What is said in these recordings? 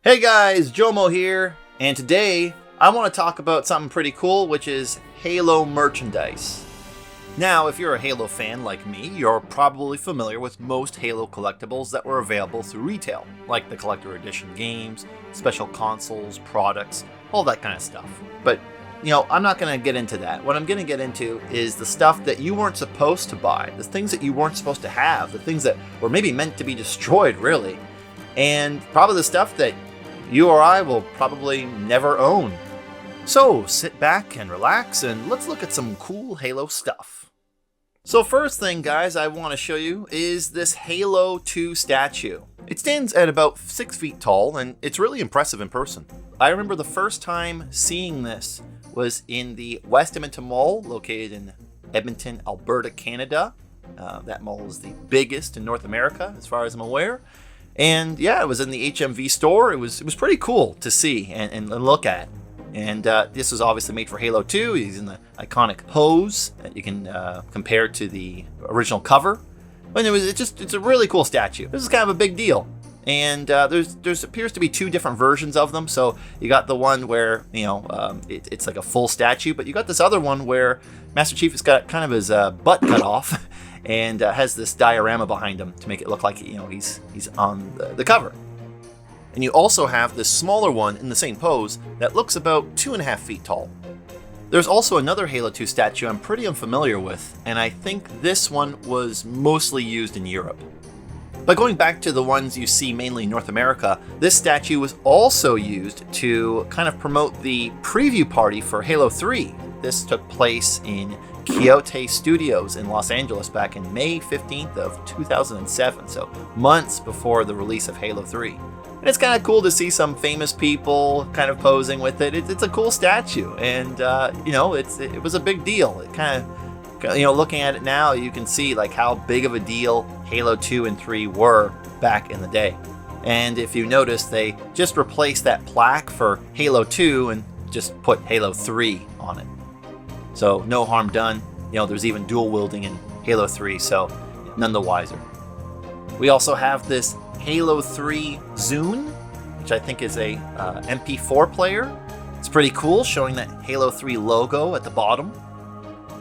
Hey guys, Jomo here, and today I want to talk about something pretty cool, which is Halo merchandise. Now, if you're a Halo fan like me, you're probably familiar with most Halo collectibles that were available through retail, like the collector edition games, special consoles, products, all that kind of stuff. But, I'm not going to get into that. What I'm going to get into is the stuff that you weren't supposed to buy, the things that you weren't supposed to have, the things that were maybe meant to be destroyed, really, and probably the stuff that you or I will probably never own. So sit back and relax and let's look at some cool Halo stuff. So first thing, guys, I want to show you is this Halo 2 statue. It stands at about 6 feet tall and it's really impressive in person. I remember the first time seeing this was in the West Edmonton Mall, located in Edmonton, Alberta, Canada. That mall is the biggest in North America, as far as I'm aware. And yeah, it was in the HMV store. It was pretty cool to see and look at. And this was obviously made for Halo 2. He's in the iconic pose that you can compare to the original cover. But it's a really cool statue. This is kind of a big deal. And there's appears to be two different versions of them. So you got the one where it's like a full statue, but you got this other one where Master Chief has got kind of his butt cut off. And has this diorama behind him to make it look like he's on the cover. And you also have this smaller one in the same pose that looks about 2.5 feet tall. There's also another Halo 2 statue I'm pretty unfamiliar with, and I think this one was mostly used in Europe. But going back to the ones you see mainly in North America, this statue was also used to kind of promote the preview party for Halo 3. This took place in Quixote Studios in Los Angeles back in May 15th of 2007, so months before the release of Halo 3. And it's kind of cool to see some famous people kind of posing with it. It's a cool statue, and it was a big deal. It kind of, looking at it now, you can see like how big of a deal Halo 2 and 3 were back in the day. And if you notice, they just replaced that plaque for Halo 2 and just put Halo 3 on it. So no harm done. There's even dual wielding in Halo 3, so none the wiser. We also have this Halo 3 Zune, which I think is a MP4 player. It's pretty cool, showing that Halo 3 logo at the bottom.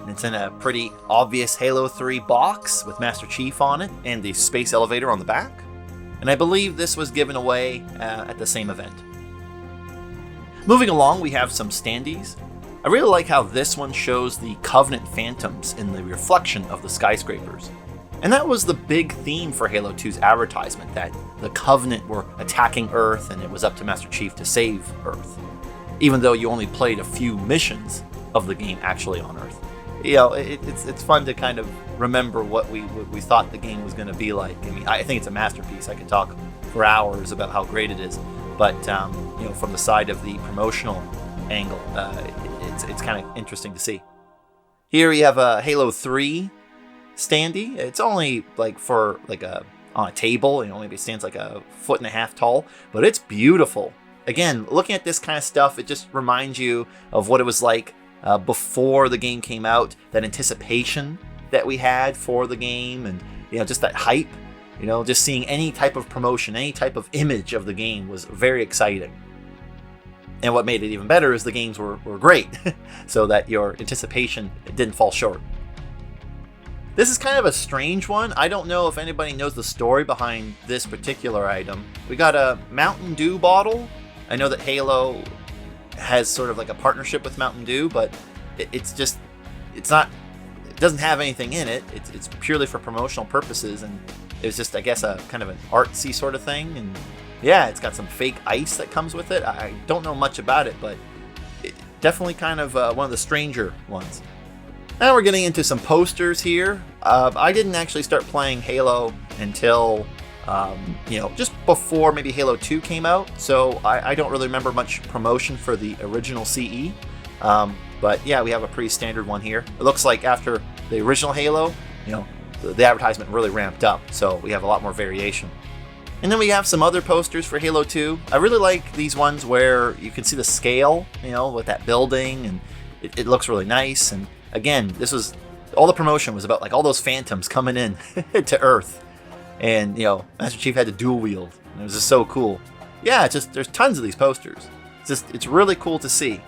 And it's in a pretty obvious Halo 3 box with Master Chief on it and the space elevator on the back. And I believe this was given away at the same event. Moving along, we have some standees. I really like how this one shows the Covenant Phantoms in the reflection of the skyscrapers. And that was the big theme for Halo 2's advertisement, that the Covenant were attacking Earth and it was up to Master Chief to save Earth. Even though you only played a few missions of the game actually on Earth. It's fun to kind of remember what we thought the game was going to be like. I mean, I think it's a masterpiece. I could talk for hours about how great it is. But, from the side of the promotional angle, it's kind of interesting to see. Here we have a Halo 3 standee. It's only on a table, maybe it stands like 1.5 feet tall, but it's beautiful. Again, looking at this kind of stuff, it just reminds you of what it was like before the game came out, that anticipation that we had for the game, and just that hype. Just seeing any type of promotion, any type of image of the game was very exciting. And what made it even better is the games were great, so that your anticipation didn't fall short. This is kind of a strange one. I don't know if anybody knows the story behind this particular item. We got a Mountain Dew bottle. I know that Halo has sort of like a partnership with Mountain Dew, but it doesn't have anything in it. It's purely for promotional purposes, and it was just, I guess, a kind of an artsy sort of thing. And yeah, it's got some fake ice that comes with it. I don't know much about it, but definitely kind of one of the stranger ones. Now we're getting into some posters here. I didn't actually start playing Halo until, just before maybe Halo 2 came out. So I don't really remember much promotion for the original CE. But yeah, we have a pretty standard one here. It looks like after the original Halo, the advertisement really ramped up. So we have a lot more variation. And then we have some other posters for Halo 2. I really like these ones where you can see the scale, with that building, and it looks really nice. And again, all the promotion was about like all those phantoms coming in to Earth. And, Master Chief had to dual wield. And it was just so cool. yeah, it's just, there's tons of these posters. It's really cool to see.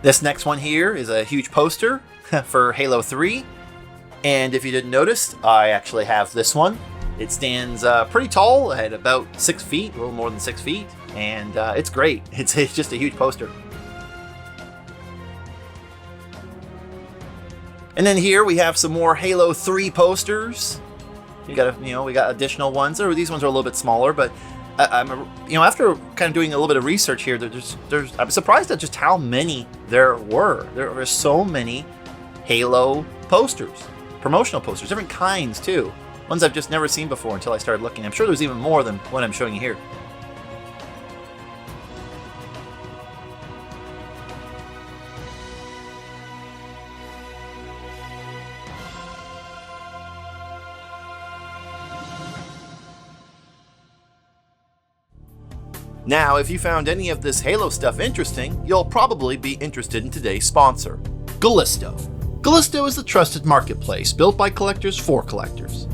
This next one here is a huge poster for Halo 3. And if you didn't notice, I actually have this one. It stands pretty tall at about 6 feet, a little more than 6 feet. And it's great. It's just a huge poster. And then here we have some more Halo 3 posters. We got additional ones. Or these ones are a little bit smaller, but after kind of doing a little bit of research here, I'm surprised at just how many there were. There were so many Halo posters, promotional posters, different kinds too. Ones I've just never seen before until I started looking. I'm sure there's even more than what I'm showing you here. Now, if you found any of this Halo stuff interesting, you'll probably be interested in today's sponsor, Gallisto. Gallisto is the trusted marketplace built by collectors for collectors.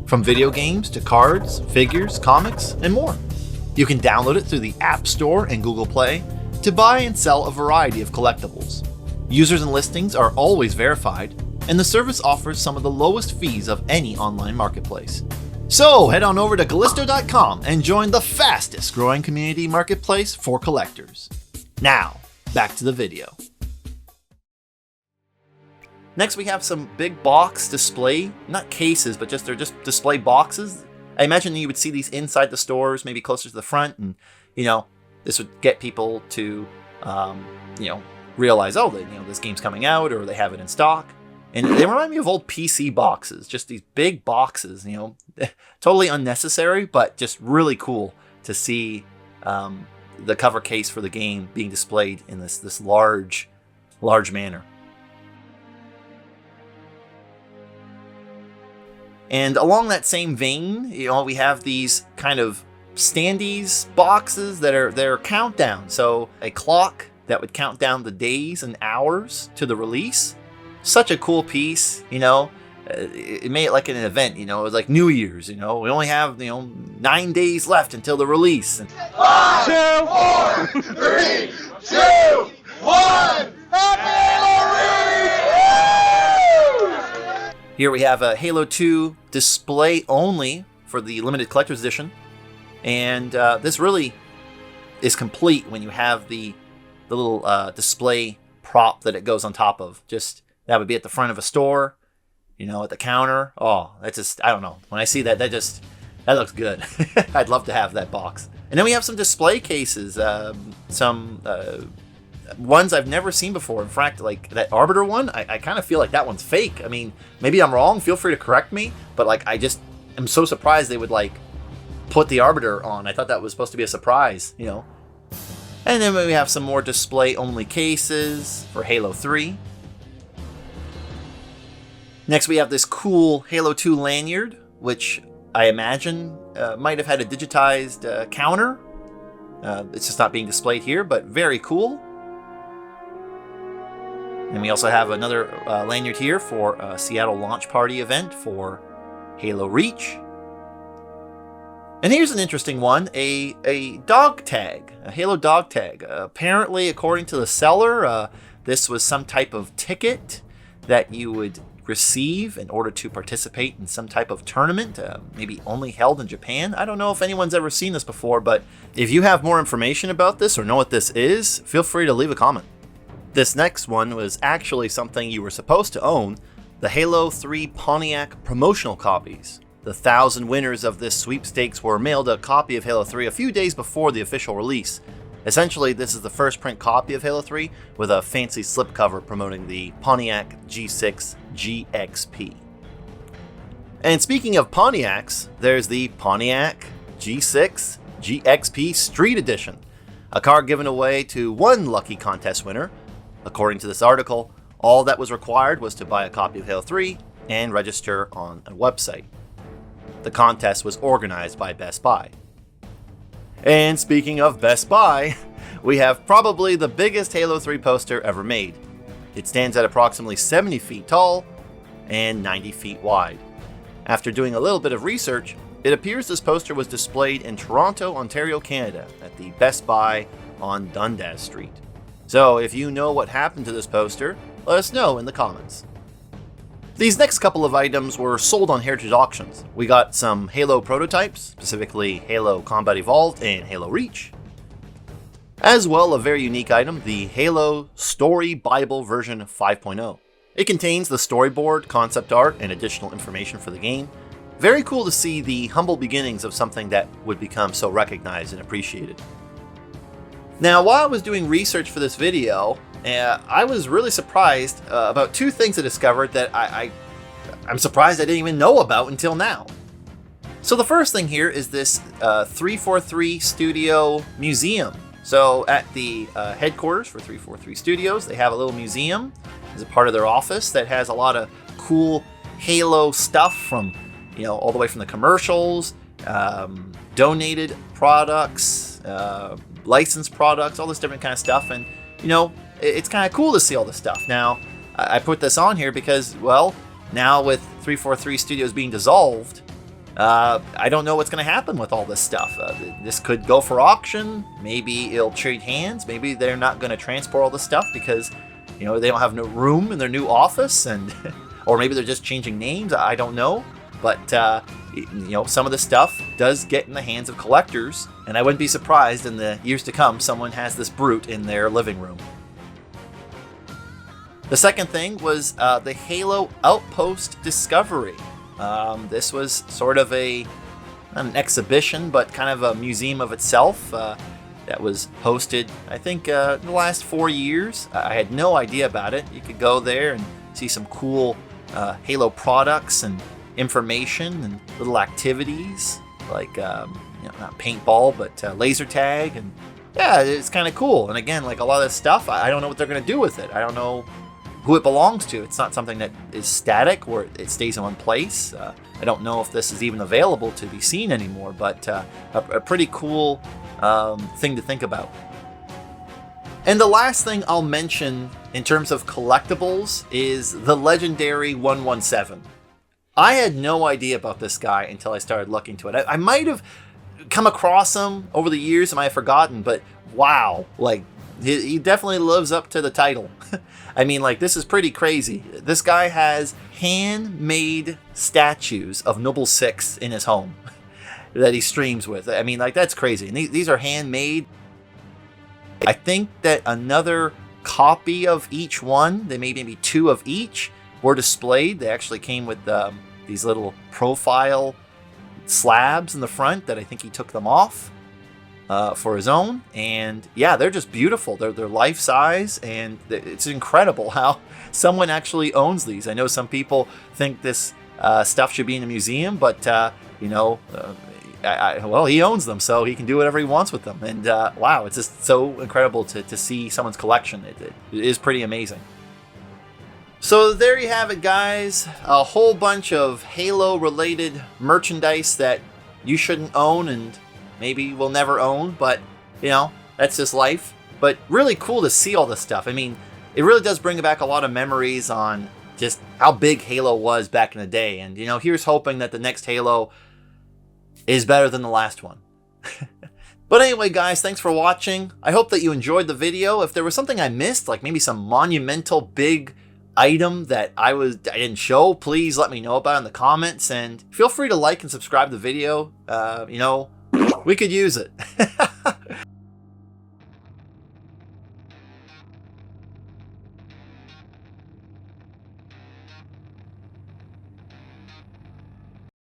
From video games to cards, figures, comics, and more. You can download it through the App Store and Google Play to buy and sell a variety of collectibles. Users and listings are always verified, and the service offers some of the lowest fees of any online marketplace. So head on over to Gallisto.com and join the fastest growing community marketplace for collectors. Now, back to the video. Next we have some big box display, not cases, but they're just display boxes. I imagine you would see these inside the stores, maybe closer to the front, and this would get people to realize, oh, this game's coming out, or they have it in stock. And they remind me of old PC boxes, just these big boxes, totally unnecessary, but just really cool to see the cover case for the game being displayed in this large manner. And along that same vein, we have these kind of standees boxes they're countdown. So a clock that would count down the days and hours to the release. Such a cool piece, it made it like an event, it was like New Year's, we only have, 9 days left until the release. 5, 4, 3, 2, 1, Happy Halo! Here we have a Halo 2 display only for the limited collector's edition. And this really is complete when you have the little display prop that it goes on top of. That would be at the front of a store, at the counter. Oh, that's just, I don't know. When I see that looks good. I'd love to have that box. And then we have some display cases, some ones I've never seen before. In fact, like that Arbiter one, I kind of feel like that one's fake. I mean, maybe I'm wrong. Feel free to correct me. But I just am so surprised they would put the Arbiter on. I thought that was supposed to be a surprise, And then we have some more display-only cases for Halo 3. Next, we have this cool Halo 2 lanyard, which I imagine might have had a digitized counter. It's just not being displayed here, but very cool. And we also have another lanyard here for a Seattle launch party event for Halo Reach. And here's an interesting one, a dog tag, a Halo dog tag. Apparently, according to the seller, this was some type of ticket that you would receive in order to participate in some type of tournament, maybe only held in Japan. I don't know if anyone's ever seen this before, but if you have more information about this or know what this is, feel free to leave a comment. This next one was actually something you were supposed to own, the Halo 3 Pontiac promotional copies. The 1,000 winners of this sweepstakes were mailed a copy of Halo 3 a few days before the official release. Essentially, this is the first print copy of Halo 3 with a fancy slipcover promoting the Pontiac G6 GXP. And speaking of Pontiacs, there's the Pontiac G6 GXP Street Edition, a car given away to one lucky contest winner. According to this article, all that was required was to buy a copy of Halo 3 and register on a website. The contest was organized by Best Buy. And speaking of Best Buy, we have probably the biggest Halo 3 poster ever made. It stands at approximately 70 feet tall and 90 feet wide. After doing a little bit of research, It appears this poster was displayed in Toronto, Ontario, Canada, at the Best Buy on Dundas Street. So if you know what happened to this poster, let us know in the comments. These next couple of items were sold on Heritage Auctions. We got some Halo prototypes, specifically Halo Combat Evolved and Halo Reach. As well, a very unique item, the Halo Story Bible version 5.0. It contains the storyboard, concept art, and additional information for the game. Very cool to see the humble beginnings of something that would become so recognized and appreciated. Now, while I was doing research for this video, I was really surprised about two things I discovered that I'm surprised I didn't even know about until now. So the first thing here is this 343 Studio Museum. So at the headquarters for 343 Studios, they have a little museum as a part of their office that has a lot of cool Halo stuff from, all the way from the commercials, donated products, licensed products, all this different kind of stuff. And, it's kind of cool to see all this stuff. Now, I put this on here because, well, now with 343 Studios being dissolved, I don't know what's going to happen with all this stuff. This could go for auction. Maybe it'll trade hands. Maybe they're not going to transport all this stuff because, they don't have no room in their new office, and or maybe they're just changing names. I don't know. But, some of the stuff does get in the hands of collectors, and I wouldn't be surprised in the years to come someone has this brute in their living room. The second thing was the Halo Outpost Discovery. This was sort of not an exhibition, but kind of a museum of itself that was hosted, I think, in the last 4 years. I had no idea about it. You could go there and see some cool Halo products and information and little activities like, not paintball, but laser tag. And yeah, it's kind of cool. And again, like a lot of this stuff, I don't know what they're going to do with it. I don't know who it belongs to. It's not something that is static or it stays in one place. I don't know if this is even available to be seen anymore, but a pretty cool thing to think about. And the last thing I'll mention in terms of collectibles is the legendary 117. I had no idea about this guy until I started looking to it. I might have come across him over the years and I have forgotten, but wow, like he definitely lives up to the title. I mean, like, this is pretty crazy. This guy has handmade statues of Noble Six in his home that he streams with. I mean, like, that's crazy. And these are handmade. I think that another copy of each one, they made maybe two of each, were displayed. They actually came with these little profile slabs in the front that I think he took them off for his own. And yeah, they're just beautiful. They're life size, and it's incredible how someone actually owns these. I know some people think this stuff should be in a museum, but well, he owns them, so he can do whatever he wants with them. And wow, it's just so incredible to see someone's collection. It is pretty amazing. So there you have it, guys. A whole bunch of Halo-related merchandise that you shouldn't own and maybe will never own, but, that's just life. But really cool to see all this stuff. I mean, it really does bring back a lot of memories on just how big Halo was back in the day. And, here's hoping that the next Halo is better than the last one. But anyway, guys, thanks for watching. I hope that you enjoyed the video. If there was something I missed, like maybe some monumental big item that I didn't show, please let me know about it in the comments, and feel free to like and subscribe to the video. We could use it.